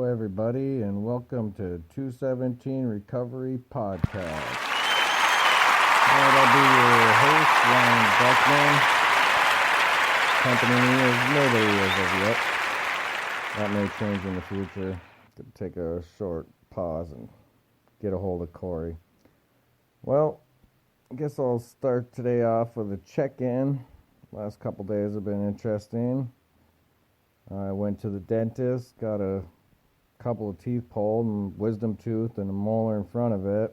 everybody, and welcome to 217 Recovery Podcast. I'll be your host, Ryan Beckman. Company is nobody as of yet. That may change in the future. Could take a short pause and get a hold of Corey. Well, I guess I'll start today off with a check-in. Last couple days have been interesting. I went to the dentist, got a couple of teeth pulled, and wisdom tooth and a molar in front of it.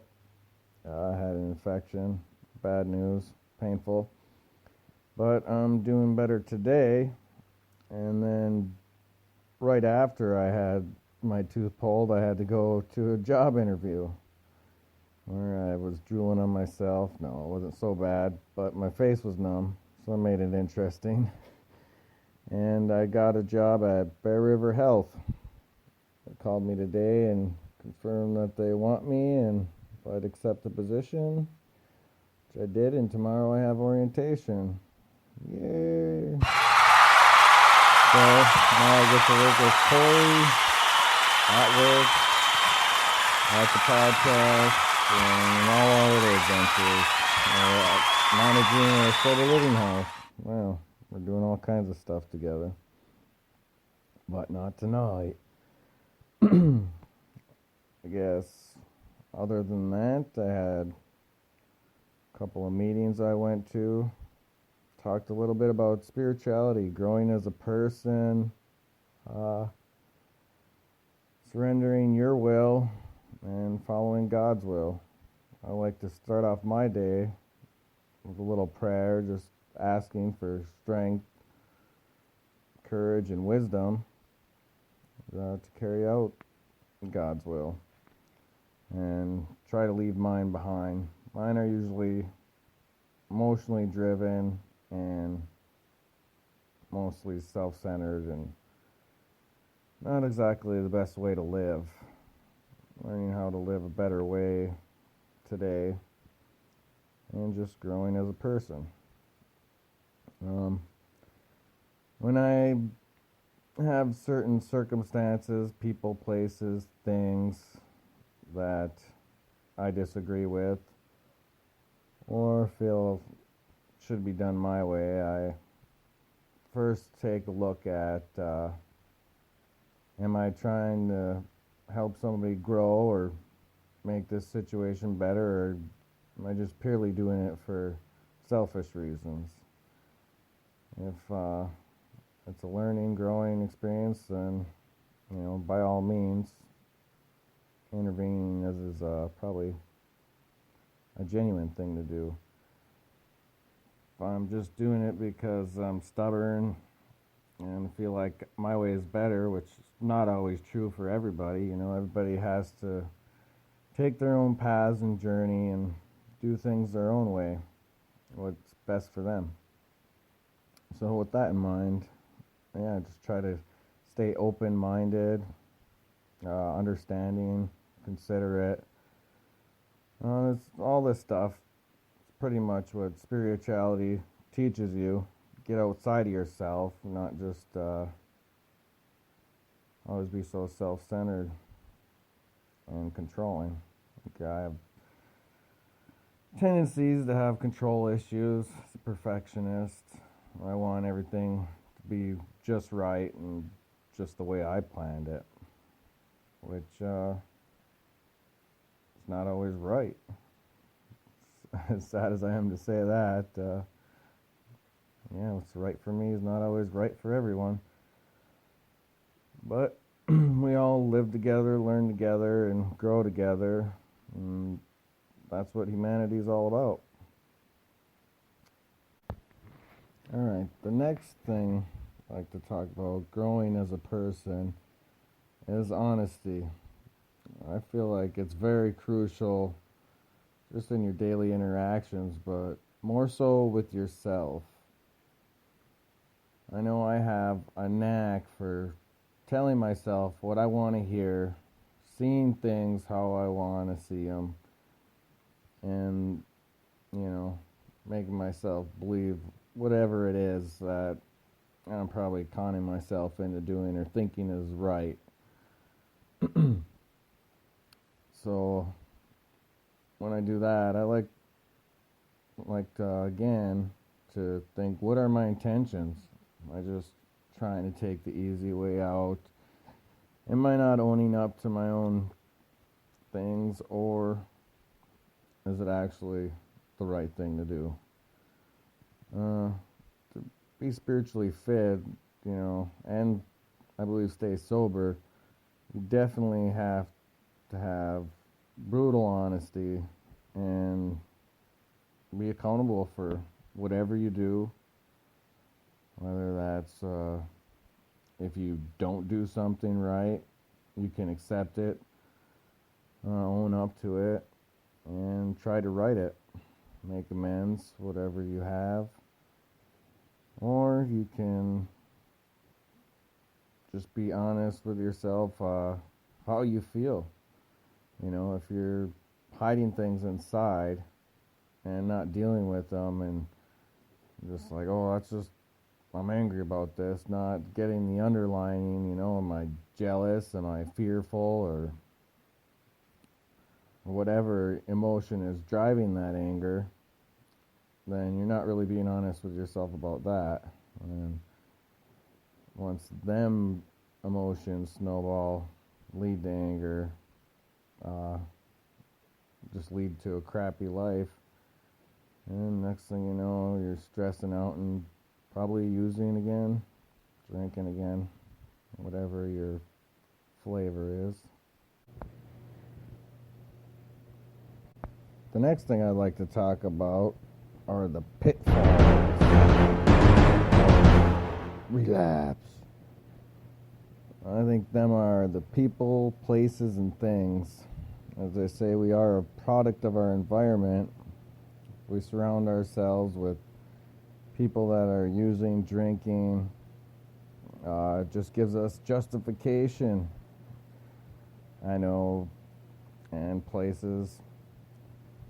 I had an infection. Bad news. Painful. But I'm doing better today. And then right after I had my tooth pulled, I had to go to a job interview where I was drooling on myself. No, it wasn't so bad, but my face was numb, so I made it interesting. And I got a job at Bear River Health. They called me today and confirmed that they want me and if I'd accept the position, which I did, and tomorrow I have orientation. Yay! So now I get to work with Corey at work, at the podcast, and all our other adventures. Managing a sober living house. Wow. We're doing all kinds of stuff together. But not tonight. I guess other than that, I had a couple of meetings I went to. Talked a little bit about spirituality, growing as a person, surrendering your will and following God's will. I like to start off my day with a little prayer, just asking for strength, courage, and wisdom to carry out God's will, and try to leave mine behind. Mine are usually emotionally driven and mostly self-centered and not exactly the best way to live. Learning how to live a better way today and just growing as a person. When I have certain circumstances, people, places, things that I disagree with or feel should be done my way, I first take a look at, am I trying to help somebody grow or make this situation better, or am I just purely doing it for selfish reasons? If it's a learning, growing experience, then, by all means, intervening is probably a genuine thing to do. If I'm just doing it because I'm stubborn and feel like my way is better, which is not always true for everybody, everybody has to take their own paths and journey and do things their own way, what's best for them. So with that in mind, just try to stay open-minded, understanding, considerate. It's all this stuff. It's pretty much what spirituality teaches you. Get outside of yourself, not just always be so self-centered and controlling. I have tendencies to have control issues. As a perfectionist, I want everything to be just right and just the way I planned it, which is not always right. As sad as I am to say that, what's right for me is not always right for everyone. But we all live together, learn together, and grow together, and that's what humanity is all about. All right, the next thing I'd like to talk about, growing as a person, is honesty. I feel like it's very crucial just in your daily interactions, but more so with yourself. I know I have a knack for telling myself what I want to hear, seeing things how I want to see them, and, making myself believe whatever it is that I'm probably conning myself into doing or thinking is right. So when I do that, I again to think, what are my intentions? Am I just trying to take the easy way out? Am I not owning up to my own things, or is it actually the right thing to do? To be spiritually fit, and I believe stay sober, you definitely have to have brutal honesty and be accountable for whatever you do, whether that's if you don't do something right, you can accept it, own up to it, and try to right it, make amends, whatever you have. Or you can just be honest with yourself, how you feel. If you're hiding things inside and not dealing with them, and just like, oh, I'm angry about this, not getting the underlining, am I jealous, am I fearful, or whatever emotion is driving that anger, then you're not really being honest with yourself about that. And once them emotions snowball, lead to anger, just lead to a crappy life. And next thing you know, you're stressing out and probably using again, drinking again, whatever your flavor is. The next thing I'd like to talk about are the pitfalls of relapse. I think them are the people, places, and things. As I say, we are a product of our environment. We surround ourselves with people that are using, drinking. It just gives us justification. I know, and places.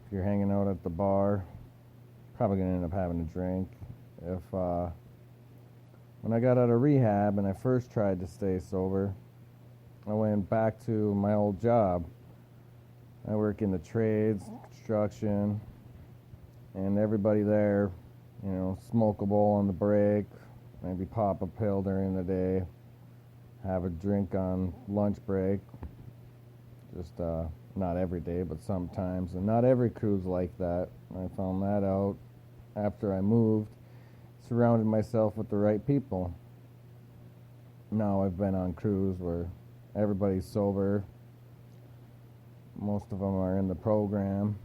If you're hanging out at the bar, probably going to end up having a drink. When I got out of rehab and I first tried to stay sober, I went back to my old job. I work in the trades, construction, and everybody there, smoke a bowl on the break, maybe pop a pill during the day, have a drink on lunch break. Just not every day, but sometimes. And not every crew's like that. I found that out after I moved, surrounded myself with the right people. Now I've been on crews where everybody's sober. Most of them are in the program,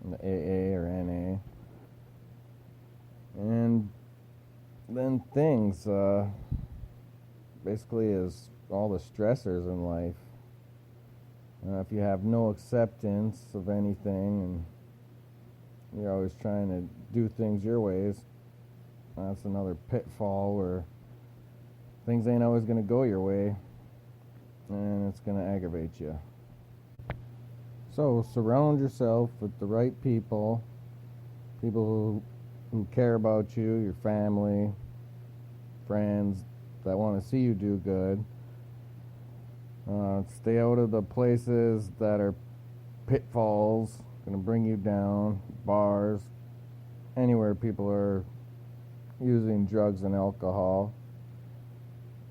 in the AA or NA. And then things, basically, is all the stressors in life. If you have no acceptance of anything and you're always trying to do things your ways, that's another pitfall where things ain't always going to go your way, and it's going to aggravate you. So surround yourself with the right people who care about you, your family, friends that want to see you do good. Stay out of the places that are pitfalls, going to bring you down, bars, anywhere people are using drugs and alcohol.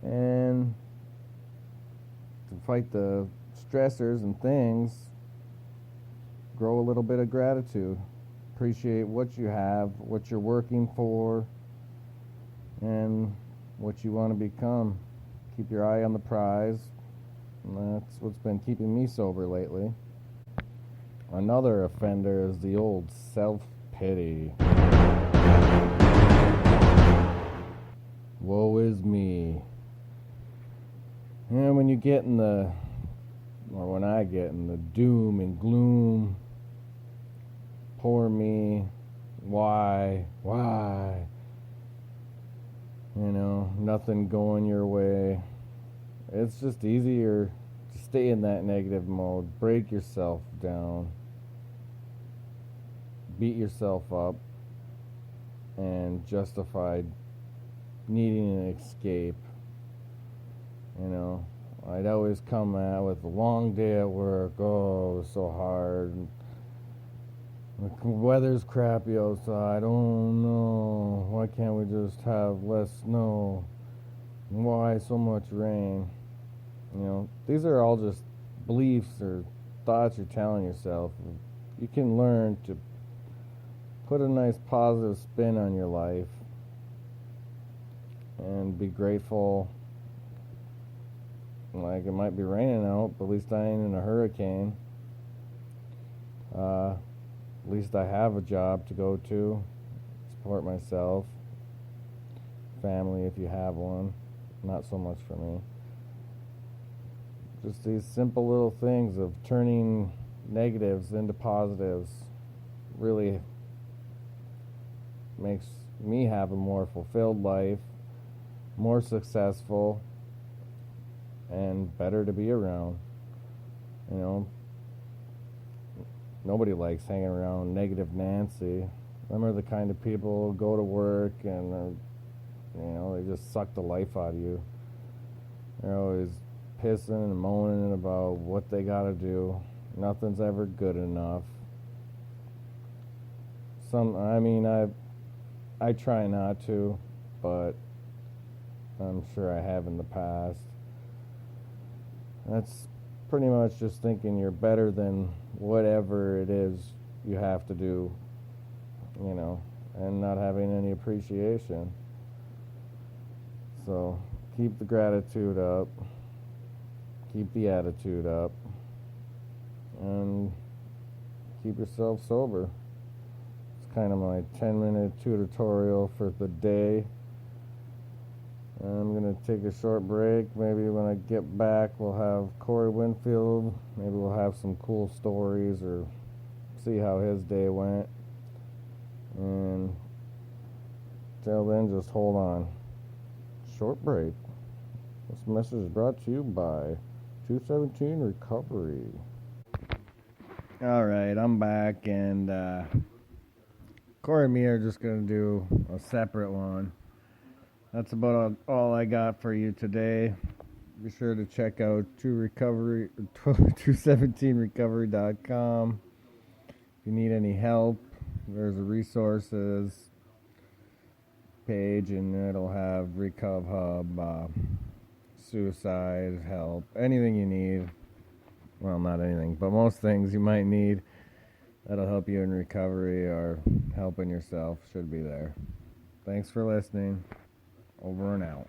And to fight the stressors and things, grow a little bit of gratitude. Appreciate what you have, what you're working for, and what you want to become. Keep your eye on the prize. And that's what's been keeping me sober lately. Another offender is the old self-pity. Woe is me. And when I get in the doom and gloom, poor me, why, nothing going your way. It's just easier to stay in that negative mode, break yourself down, beat yourself up, and justify needing an escape. I'd always come out with a long day at work. Oh, it was so hard. The weather's crappy outside. Oh no, why can't we just have less snow? Why so much rain? These are all just beliefs or thoughts you're telling yourself. You can learn to put a nice positive spin on your life and be grateful. Like, it might be raining out, but at least I ain't in a hurricane. At least I have a job to go to, support myself, family if you have one. Not so much for me. Just these simple little things of turning negatives into positives really makes me have a more fulfilled life, more successful, and better to be around. Nobody likes hanging around negative Nancy. Remember the kind of people who go to work and they just suck the life out of you. They're always pissing and moaning about what they gotta do. Nothing's ever good enough. I try not to, but I'm sure I have in the past. That's pretty much just thinking you're better than whatever it is you have to do, and not having any appreciation. So keep the gratitude up, keep the attitude up, and keep yourself sober. It's kind of my 10-minute tutorial for the day. I'm going to take a short break. Maybe when I get back, we'll have Corey Winfield. Maybe we'll have some cool stories or see how his day went. And till then, just hold on. Short break. This message is brought to you by 217 Recovery. Alright, I'm back, and Corey and me are just going to do a separate one. That's about all I got for you today. Be sure to check out 217recovery.com. If you need any help, there's a resources page, and it'll have Recov Hub, suicide help, anything you need. Well, not anything, but most things you might need that'll help you in recovery or helping yourself should be there. Thanks for listening. Over and out.